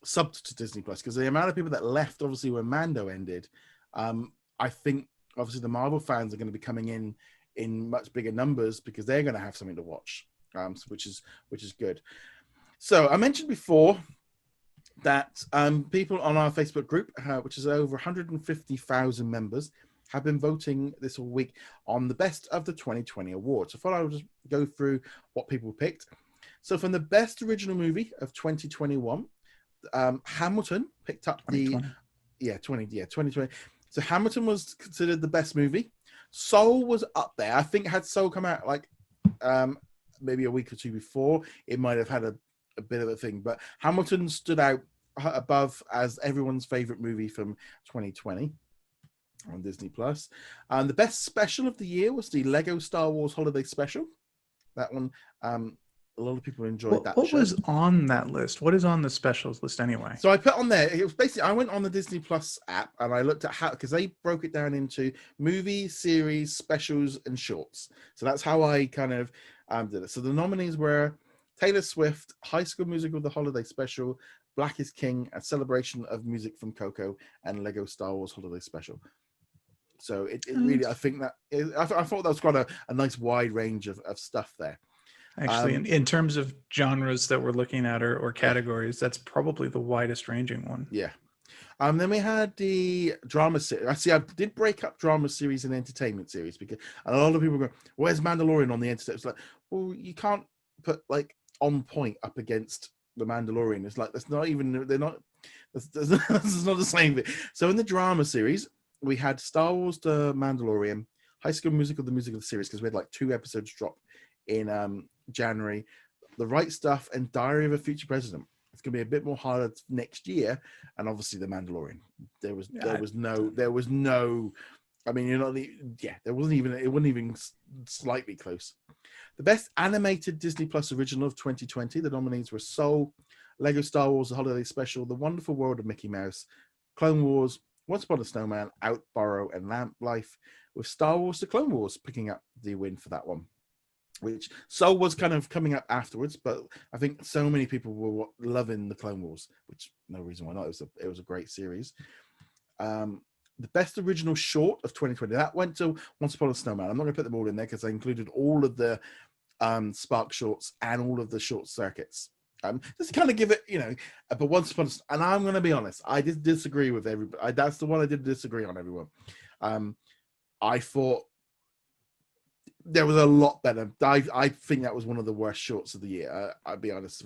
subbed to Disney Plus, because the amount of people that left obviously when Mando ended, I think obviously the Marvel fans are going to be coming in much bigger numbers because they're going to have something to watch, which is good. So I mentioned before that people on our Facebook group, which is over 150,000 members, have been voting this week on the best of the 2020 awards. So I thought I would just go through what people picked. So from the best original movie of 2021, Hamilton picked up 2020. So Hamilton was considered the best movie. Soul was up there. I think had Soul come out like maybe a week or two before, it might have had a bit of a thing. But Hamilton stood out above as everyone's favorite movie from 2020. On Disney Plus. The best special of the year was the Lego Star Wars Holiday Special. That one, a lot of people enjoyed that. What was on that list? What is on the specials list anyway? So I put on there, it was basically, I went on the Disney Plus app and I looked at how, because they broke it down into movie, series, specials, and shorts. So that's how I kind of did it. So the nominees were Taylor Swift, High School Musical, The Holiday Special, Black is King, A Celebration of Music from Coco, and Lego Star Wars Holiday Special. So it really, I think that I thought that was quite a nice wide range of stuff there. Actually, in terms of genres that we're looking at or categories, that's probably the widest ranging one. Yeah. Then we had the drama series. I did break up drama series and entertainment series because a lot of people go, "Where's Mandalorian on the entertainment?" It's like, well, you can't put like On Point up against the Mandalorian. It's like that's not even. They're not. This is not the same thing. So in the drama series, we had Star Wars: The Mandalorian, High School Musical: The Musical Series, because we had like 2 episodes drop in January, The Right Stuff, and Diary of a Future President. It's going to be a bit more harder next year, and obviously The Mandalorian. There was no. I mean, there wasn't even. It wasn't even slightly close. The best animated Disney Plus original of 2020. The nominees were Soul, Lego Star Wars: The Holiday Special, The Wonderful World of Mickey Mouse, Clone Wars, Once Upon a Snowman, Out, Borrow, and Lamp Life, with Star Wars: The Clone Wars picking up the win for that one. Which Soul was kind of coming up afterwards, but I think so many people were loving the Clone Wars, which no reason why not. It was a great series. The best original short of 2020, that went to Once Upon a Snowman. I'm not going to put them all in there because I included all of the Spark shorts and all of the short circuits. Just kind of give it, but once upon and I'm going to be honest, I did disagree with everybody. That's the one I did disagree on, everyone. I thought there was a lot better. I think that was one of the worst shorts of the year. I'll be honest,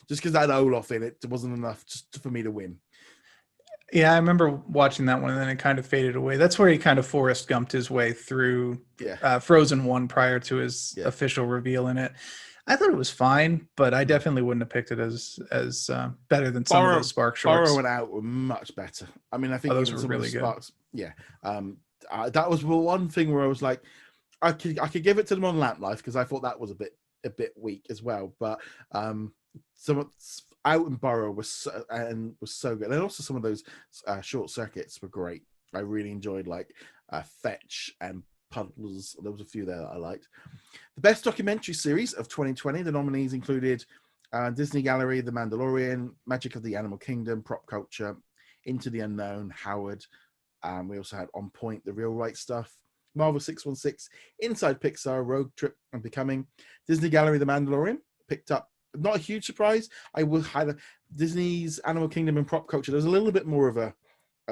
just because that Olaf in it wasn't enough just for me to win. Yeah, I remember watching that one, and then it kind of faded away. That's where he kind of Forrest Gumped his way through Frozen 1 prior to his official reveal in it. I thought it was fine, but I definitely wouldn't have picked it as better than some of those Spark shorts. Borrow and Out were much better. I mean, I think those even were some really of the Sparks, that was one thing where I was like, I could give it to them on Lamp Life because I thought that was a bit weak as well. But some Out and Borrow was so good, and also some of those short circuits were great. I really enjoyed Fetch and Puddles. There was a few there that I liked. The best documentary series of 2020. The nominees included Disney Gallery, The Mandalorian, Magic of the Animal Kingdom, Prop Culture, Into the Unknown, Howard. We also had On Point, The Real Right Stuff, Marvel 616, Inside Pixar, Road Trip, and Becoming. Disney Gallery, The Mandalorian picked up. Not a huge surprise. I would had Disney's Animal Kingdom and Prop Culture. There's a little bit more of a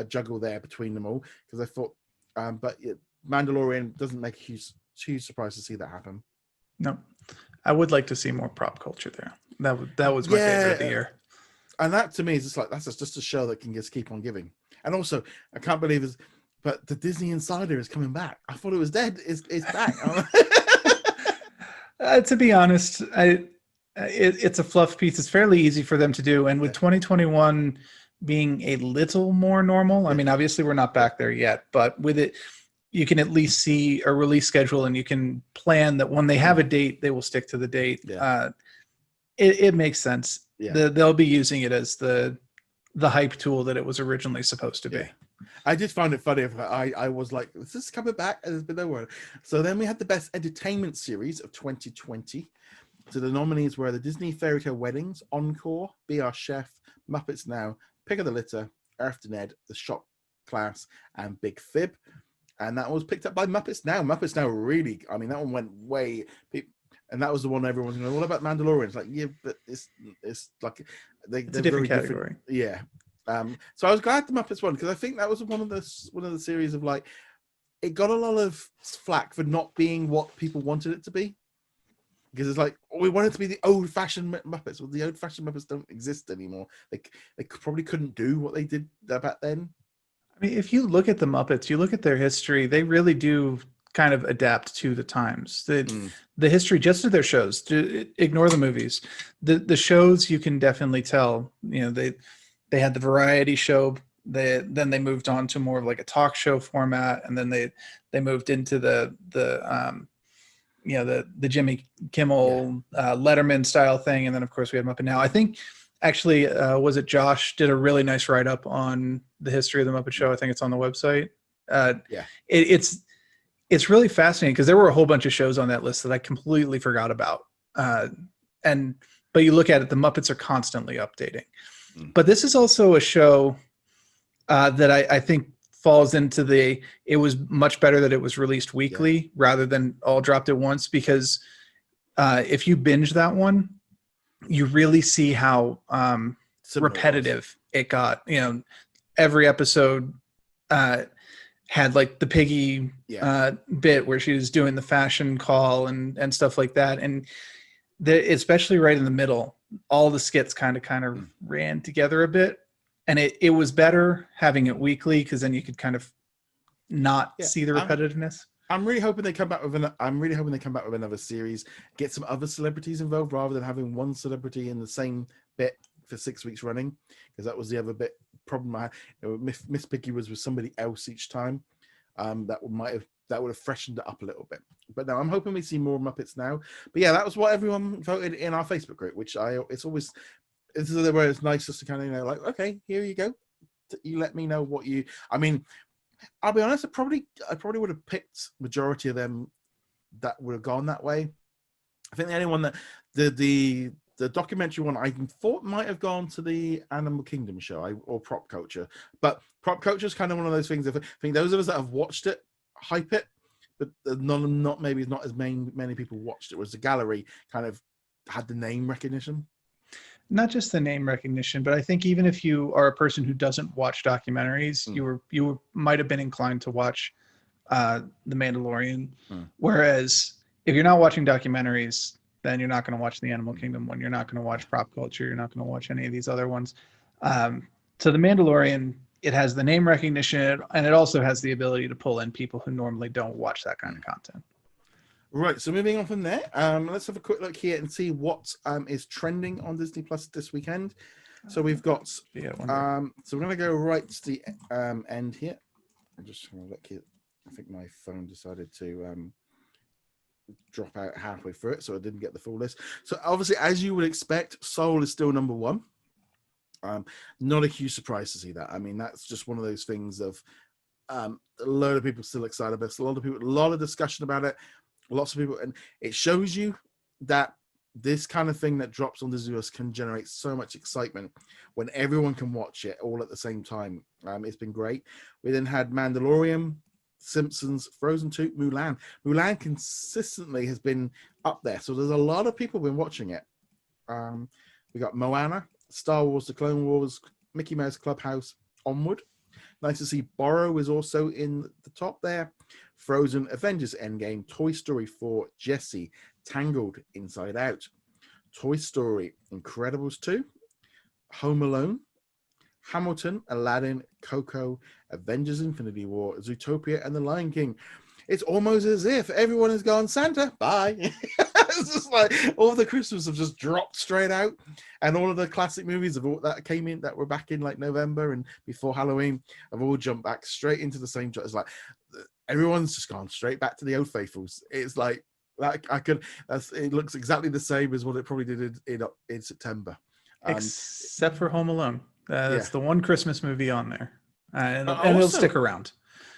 juggle there between them all because I thought, Mandalorian doesn't make a huge surprise to see that happen. No, I would like to see more Prop Culture there. That was my favorite of the year. And that to me is that's just a show that can just keep on giving. And also, I can't believe it's, but the Disney Insider is coming back. I thought it was dead. It's back. To be honest, it's a fluff piece. It's fairly easy for them to do. And with 2021 being a little more normal, I mean, obviously we're not back there yet, but with it, you can at least see a release schedule and you can plan that when they have a date, they will stick to the date. It makes sense. They'll be using it as the hype tool that it was originally supposed to be. I did find it funny. I was like, is this coming back? And there's been no word. So then we had the best entertainment series of 2020. So the nominees were the Disney Fairy Tale Weddings, Encore, Be Our Chef, Muppets Now, Pick of the Litter, Earth and Ed, The Shop Class, and Big Fib. And that was picked up by Muppets Now. Muppets Now really, I mean, that one went way, and that was the one everyone's going, what about Mandalorian? It's like, yeah, but it's like, it's a different category. Yeah. So I was glad the Muppets won because I think that was one of the series of it got a lot of flack for not being what people wanted it to be. Because it's like, we want it to be the old-fashioned Muppets. Well, the old-fashioned Muppets don't exist anymore. They probably couldn't do what they did back then. I mean, if you look at the Muppets, you look at their history, they really do kind of adapt to the times. The history, just of their shows, ignore the movies. The shows, you can definitely tell, they had the variety show. Then they moved on to more of a talk show format. And then they moved into the Jimmy Kimmel, Letterman style thing. And then of course we had Muppet Now. I think actually, was it Josh did a really nice write-up on the history of the Muppet Show. I think it's on the website. It's really fascinating because there were a whole bunch of shows on that list that I completely forgot about. But you look at it, the Muppets are constantly updating. But this is also a show that I think falls into it was much better that it was released weekly rather than all dropped at once, because if you binge that one, you really see how repetitive it got. Every episode had the Piggy bit where she was doing the fashion call and stuff like that. And especially right in the middle, all the skits kind of ran together a bit. And it was better having it weekly because then you could kind of not see the repetitiveness. I'm really hoping they come back with another series, get some other celebrities involved rather than having one celebrity in the same bit for 6 weeks running, because that was the other bit problem I had. Miss Piggy was with somebody else each time. That would have freshened it up a little bit. But no, I'm hoping we see more Muppets Now. But yeah, that was what everyone voted in our Facebook group, which it's where it's nice just to kind of okay, here you go. You let me know what you. I mean, I'll be honest. I probably would have picked majority of them that would have gone that way. I think the only one that the documentary one I thought might have gone to the Animal Kingdom show or Prop Culture, but Prop Culture is kind of one of those things. I think those of us that have watched it hype it, but not as many people watched it. Whereas the gallery kind of had the name recognition. not just the name recognition, but I think even if you are a person who doesn't watch documentaries, you might have been inclined to watch The Mandalorian. Whereas if you're not watching documentaries, then you're not going to watch the Animal Kingdom one. You're not going to watch Prop Culture. You're not going to watch any of these other ones. So The Mandalorian, it has the name recognition, and it also has the ability to pull in people who normally don't watch that kind of content. Right, so moving on from there, let's have a quick look here and see what is trending on Disney Plus this weekend. So we've got, so we're going to go right to the end here. I'm just going to look here. I think my phone decided to drop out halfway through it, so I didn't get the full list. So obviously, as you would expect, Soul is still number one. Not a huge surprise to see that. I mean, that's just one of those things of a load of people still excited about it. A lot of discussion about it. Lots of people, and it shows you that this kind of thing that drops on Disney Plus can generate so much excitement when everyone can watch it all at the same time. It's been great. We then had Mandalorian, Simpsons, Frozen 2, Mulan. Mulan consistently has been up there, so there's a lot of people been watching it. We got Moana, Star Wars, The Clone Wars, Mickey Mouse Clubhouse, Onward. Nice to see Borrow is also in the top there. Frozen, Avengers Endgame, Toy Story 4, Jessie, Tangled, Inside Out, Toy Story, Incredibles 2, Home Alone, Hamilton, Aladdin, Coco, Avengers Infinity War, Zootopia, and The Lion King. It's almost as if everyone has gone, Santa, bye. It's just like all the Christmas have just dropped straight out, and all of the classic movies of all that came in that were back in like November and before Halloween have all jumped back straight into the same. It's like everyone's just gone straight back to the old faithfuls. It's like it looks exactly the same as what it probably did in September, except for Home Alone. That's the one Christmas movie on there, and it'll stick around.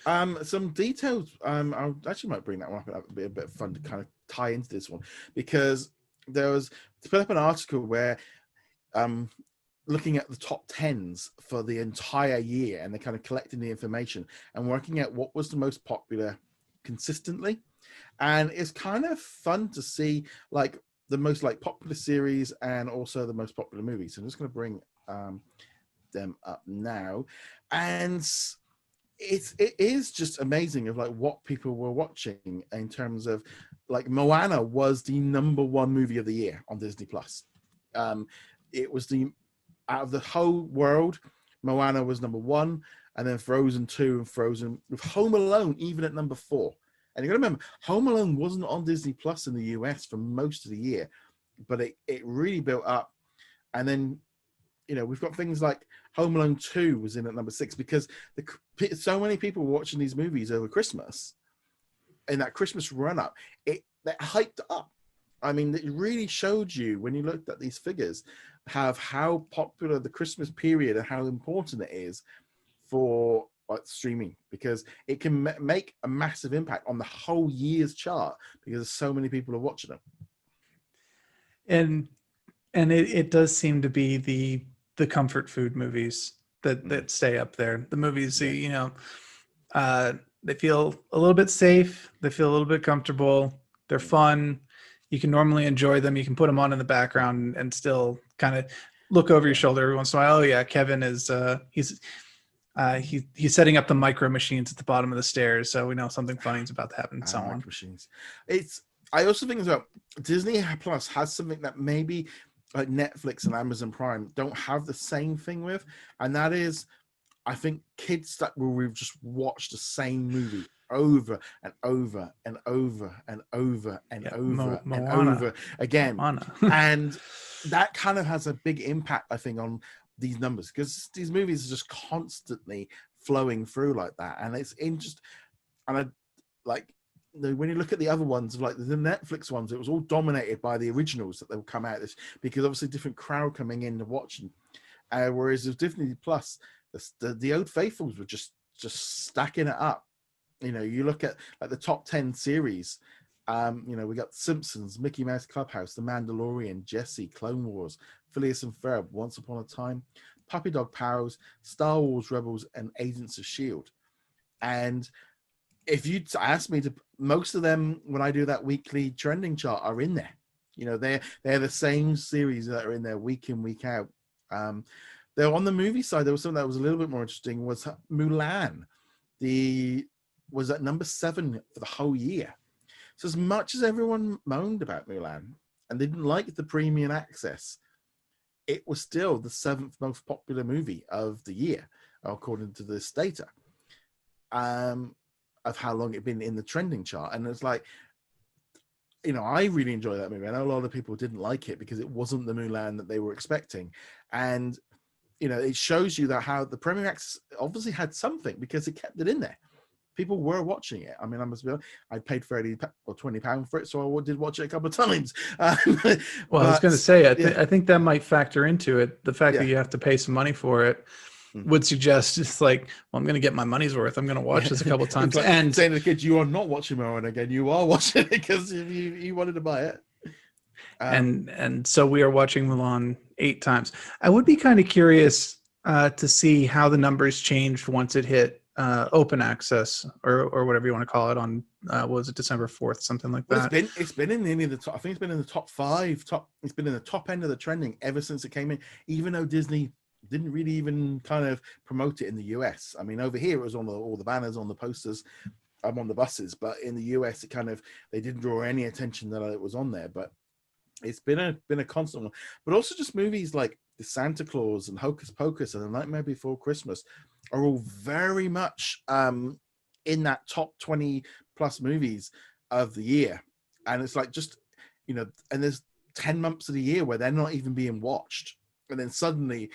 Some details. I actually might bring that one up. That'd be a bit of fun to kind of tie into this one, because there was to put up an article where, looking at the top tens for the entire year, and they're kind of collecting the information and working out what was the most popular consistently, and it's kind of fun to see like the most like popular series and also the most popular movies. So I'm just going to bring them up now, and it is just amazing of like what people were watching in terms of like Moana was the number one movie of the year on Disney Plus. It was out of the whole world, Moana was number one, and then Frozen 2 and Frozen with Home Alone even at number 4. And you got to remember, Home Alone wasn't on Disney Plus in the US for most of the year, but it really built up. And then we've got things like Home Alone 2 was in at number 6 because so many people were watching these movies over Christmas. In that Christmas run-up, that hyped up. I mean, it really showed you when you looked at these figures how popular the Christmas period and how important it is for streaming, because it can make a massive impact on the whole year's chart because so many people are watching them. And it does seem to be the comfort food movies that stay up there. The movies, they feel a little bit safe. They feel a little bit comfortable. They're fun. You can normally enjoy them. You can put them on in the background and still kind of look over your shoulder every once in a while. Oh yeah, Kevin is he's setting up the micro machines at the bottom of the stairs, so we know something funny is about to happen. And so on. Machines. I also think as well, Disney Plus has something that maybe like Netflix and Amazon Prime don't have the same thing with, and that is, I think kids that will just watch the same movie over and over and over and over and over and over again. And that kind of has a big impact, I think, on these numbers, because these movies are just constantly flowing through like that. And it's interesting. And when you look at the other ones, like the Netflix ones, it was all dominated by the originals that they would come out this, because obviously different crowd coming in to watching. Whereas with Disney Plus, the old faithfuls were just stacking it up. You look at like the top 10 series. We got Simpsons, Mickey Mouse Clubhouse, The Mandalorian, Jessie, Clone Wars, Phineas and Ferb, Once Upon a Time, Puppy Dog Pals, Star Wars Rebels, and Agents of S.H.I.E.L.D. And if you ask me to, most of them, when I do that weekly trending chart, are in there. You know, they're the same series that are in there week in, week out. They're on the movie side. There was something that was a little bit more interesting. Was Mulan, was at number 7 for the whole year. So as much as everyone moaned about Mulan and they didn't like the premium access, it was still the 7th most popular movie of the year, according to this data, of how long it'd been in the trending chart. And it's like, you know, I really enjoy that movie. I know a lot of people didn't like it because it wasn't the Mulan that they were expecting. And, you know, it shows you that how the premium access obviously had something because it kept it in there. People were watching it. I mean, I must be honest, I paid £30 or £20 for it, so I did watch it a couple of times. Well, I was going to say, I think that might factor into it. The fact that yeah. you have to pay some money for it would suggest it's like, well, I'm going to get my money's worth. I'm going to watch this a couple of times. Like and saying to the kids, you are not watching Moana again. You are watching it because you wanted to buy it. And so we are watching Mulan 8 times. I would be kind of curious to see how the numbers changed once it hit open access or whatever you want to call it on what was it, December 4th, something like that. It's been in nearly the top. I think it's been in the top 5. It's been in the top end of the trending ever since it came in. Even though Disney didn't really even kind of promote it in the US. I mean, over here it was on all the banners, on the posters, on the buses, but in the US they didn't draw any attention that it was on there. But it's been a constant one. But also just movies like the Santa Claus and Hocus Pocus and The Nightmare Before Christmas are all very much in that top 20 plus movies of the year. And it's like, just, you know, and there's 10 months of the year where they're not even being watched, and then suddenly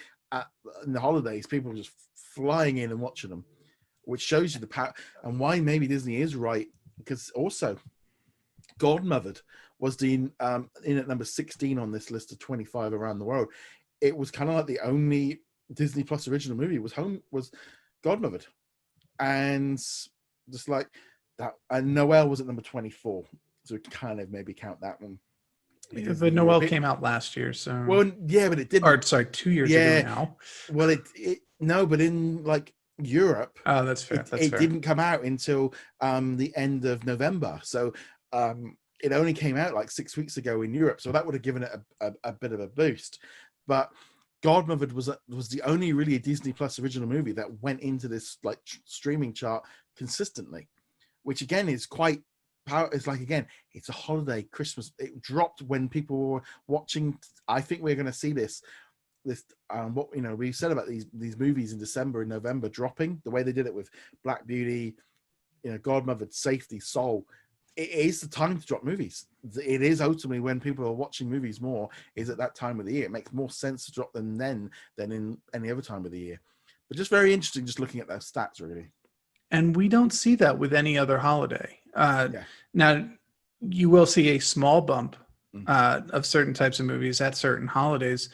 in the holidays people are just flying in and watching them, which shows you the power and why maybe Disney is right. Because also Godmothered was in at number 16 on this list of 25 around the world. It was kind of like the only Disney Plus original movie was Godmothered, and just like that. And Noelle was at number 24, so we kind of maybe count that one. Yeah, but Noelle came out last year, so well, yeah, but it didn't. Or sorry, 2 years ago now. Well, no, but in like Europe, oh, that's fair. It didn't come out until the end of November, so it only came out like 6 weeks ago in Europe. So that would have given it a bit of a boost. But Godmothered was the only really Disney Plus original movie that went into this like streaming chart consistently, which again is quite. It's like, again, it's a holiday Christmas. It dropped when people were watching. I think we're going to see this what, you know, we said about these movies in December and November dropping the way they did it with Black Beauty, you know, Godmothered, Safety, Soul. It is the time to drop movies. It is ultimately when people are watching movies more, is at that time of the year. It makes more sense to drop them then than in any other time of the year. But just very interesting, just looking at those stats, really. And we don't see that with any other holiday. Now, you will see a small bump of certain types of movies at certain holidays,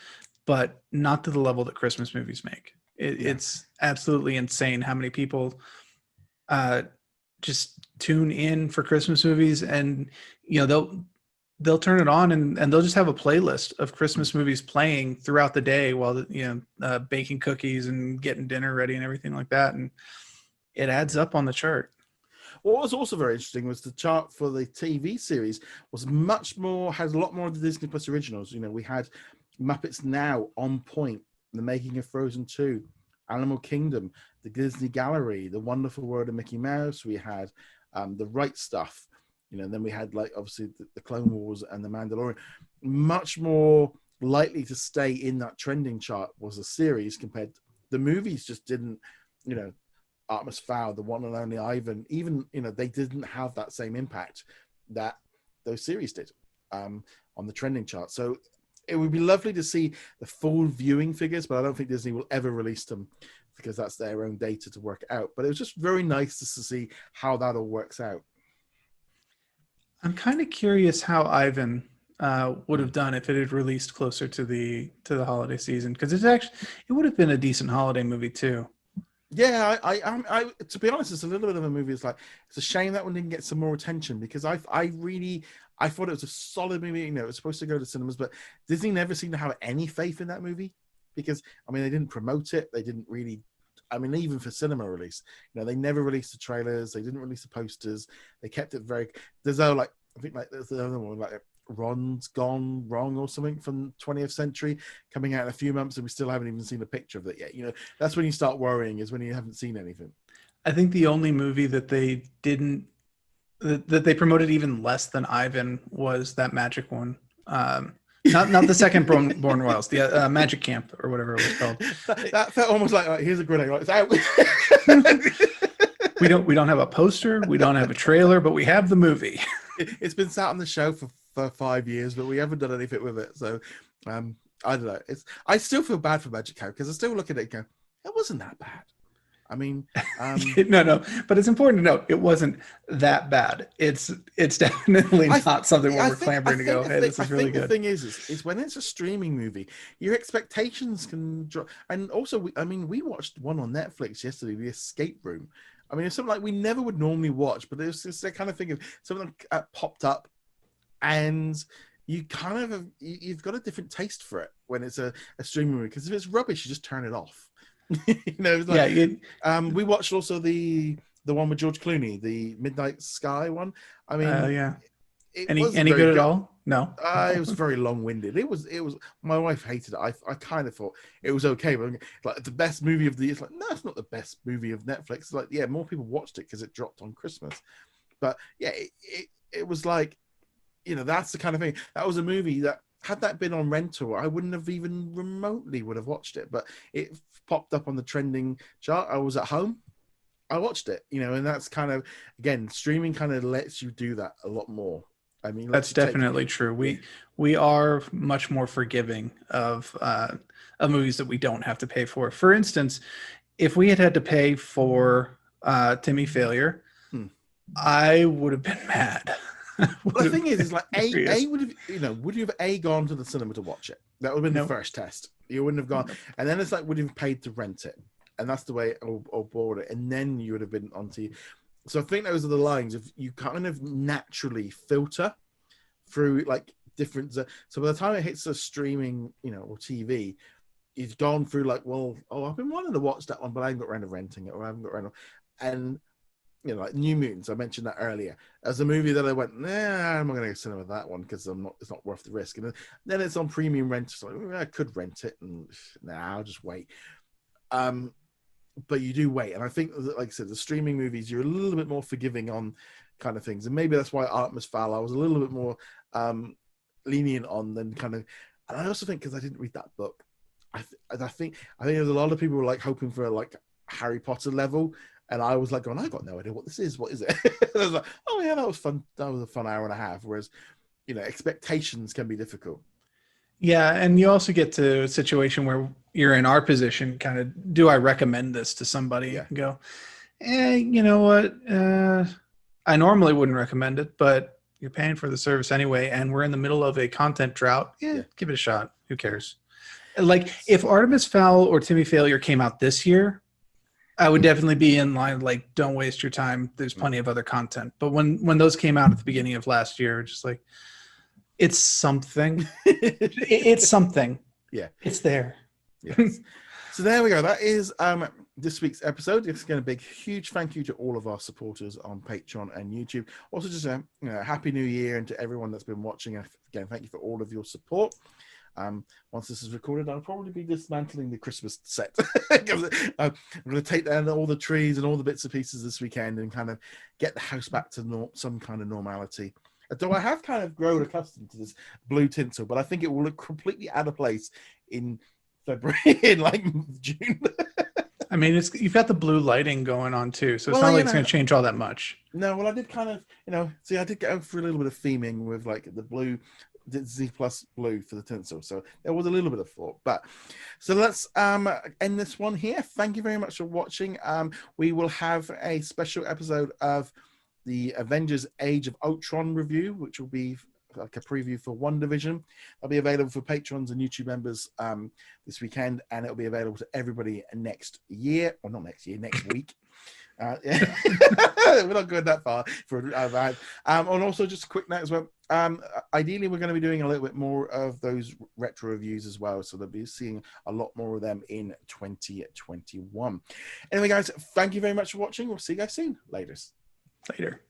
but not to the level that Christmas movies make. It's absolutely insane how many people just tune in for Christmas movies, and you know they'll turn it on and they'll just have a playlist of Christmas movies playing throughout the day while baking cookies and getting dinner ready and everything like that, and it adds up on the chart. What was also very interesting was the chart for the TV series was has a lot more of the Disney Plus originals. You know, we had Muppets Now, On Point, The Making of Frozen 2, Animal Kingdom, The Disney Gallery, The Wonderful World of Mickey Mouse. We had The Right Stuff, you know, and then we had like obviously the Clone Wars and The Mandalorian. Much more likely to stay in that trending chart was the series compared to the movies. Just didn't, you know, Artemis Fowl, The One and Only Ivan, even, you know, they didn't have that same impact that those series did on the trending chart. So it would be lovely to see the full viewing figures, but I don't think Disney will ever release them because that's their own data to work out. But it was just very nice to see how that all works out. I'm kind of curious how Ivan would have done if it had released closer to the holiday season, because it would have been a decent holiday movie too. Yeah, I to be honest, it's a little bit of a movie. It's like, it's a shame that one didn't get some more attention, because I thought it was a solid movie. You know, it was supposed to go to cinemas, but Disney never seemed to have any faith in that movie, because I mean, they didn't promote it. They didn't really. I mean, even for cinema release, you know, they never released the trailers. They didn't release the posters. They kept it very. There's like, I think like there's another one like Ron's Gone Wrong or something from 20th Century coming out in a few months, and we still haven't even seen a picture of it yet. That's when you start worrying, is when you haven't seen anything. I think the only movie that they didn't that they promoted even less than Ivan was that Magic one. Not the second Born Royals, the Magic Camp or whatever it was called. That felt almost like here's a grenade. Right, it's out. We don't have a poster, we don't have a trailer, but we have the movie. It's been sat on the show for 5 years, but we haven't done anything with it. So I don't know. I still feel bad for Magic Camp because I still look at it and go, it wasn't that bad. I mean, no, but it's important to note it wasn't that bad. It's definitely not something where we're clamoring to go, hey, this is really good. The thing is when it's a streaming movie, your expectations can drop. And also, we watched one on Netflix yesterday, The Escape Room. I mean, it's something like we never would normally watch, but it's just that kind of thing of something popped up, and you kind of you've got a different taste for it when it's a streaming movie, because if it's rubbish, you just turn it off. We watched also the one with George Clooney, the Midnight Sky one. I mean, any good at all? No. It was very long-winded. It was. My wife hated it. I kind of thought it was okay, but like the best movie of the year. It's like, no, it's not the best movie of Netflix. It's like, yeah, more people watched it because it dropped on Christmas. But yeah, it was like, that's the kind of thing. That was a movie that, had that been on rental, I wouldn't have even remotely would have watched it, but it popped up on the trending chart. I was at home, I watched it, and that's kind of, again, streaming kind of lets you do that a lot more. I mean, that's definitely true. We are much more forgiving of movies that we don't have to pay for. For instance, if we had to pay for Timmy Failure, I would have been mad. Well, the thing is like A would have, would you have gone to the cinema to watch it? That would have been the first test. You wouldn't have gone, and then it's like, would you have paid to rent it? And that's the way, or bought it, and then you would have been onto. So I think those are the lines of you kind of naturally filter through like different. So by the time it hits a streaming, or TV, you've gone through like, I've been wanting to watch that one, but I haven't got around to renting it, or I haven't got around, and. Like New Mutants, I mentioned that earlier, as a movie that I went, I'm not going to go to cinema with that one because it's not worth the risk. And then it's on premium rent, so I could rent it, and I'll just wait. But you do wait, and I think, like I said, the streaming movies, you're a little bit more forgiving on kind of things, and maybe that's why Artemis Fowl I was a little bit more lenient on than kind of. And I also think because I didn't read that book, I think there's a lot of people were like hoping for like Harry Potter level. And I was like going, I got no idea what this is. What is it? I was like, oh yeah, that was fun. That was a fun hour and a half. Whereas, expectations can be difficult. Yeah, and you also get to a situation where you're in our position, kind of, do I recommend this to somebody? Yeah. And go, you know what? I normally wouldn't recommend it, but you're paying for the service anyway, and we're in the middle of a content drought. Give it a shot. Who cares? Like, if Artemis Fowl or Timmy Failure came out this year, I would definitely be in line, like, don't waste your time. There's plenty of other content. But when those came out at the beginning of last year, just like, it's something. It's something. Yeah. It's there. Yes. So there we go. That is this week's episode. It's again a big, huge thank you to all of our supporters on Patreon and YouTube. Also, just a happy new year, and to everyone that's been watching. Again, thank you for all of your support. Once this is recorded, I'll probably be dismantling the Christmas set. I'm going to take down all the trees and all the bits and pieces this weekend and kind of get the house back to some kind of normality. Though I have kind of grown accustomed to this blue tinsel, but I think it will look completely out of place in February, in like June. I mean, you've got the blue lighting going on too, so it's not like it's going to change all that much. No, well, I did kind of, I did go for a little bit of theming with like the blue. Z plus blue for the tinsel, so there was a little bit of thought. But so let's end this one here. Thank you very much for watching. We will have a special episode of the Avengers Age of Ultron review, which will be like a preview for WandaVision. That'll be available for patrons and YouTube members this weekend, and it'll be available to everybody next year, or not next year, next week. We're not going that far for and also just a quick note as well, ideally we're going to be doing a little bit more of those retro reviews as well, so they'll be seeing a lot more of them in 2021. Anyway guys, thank you very much for watching. We'll see you guys soon. Later.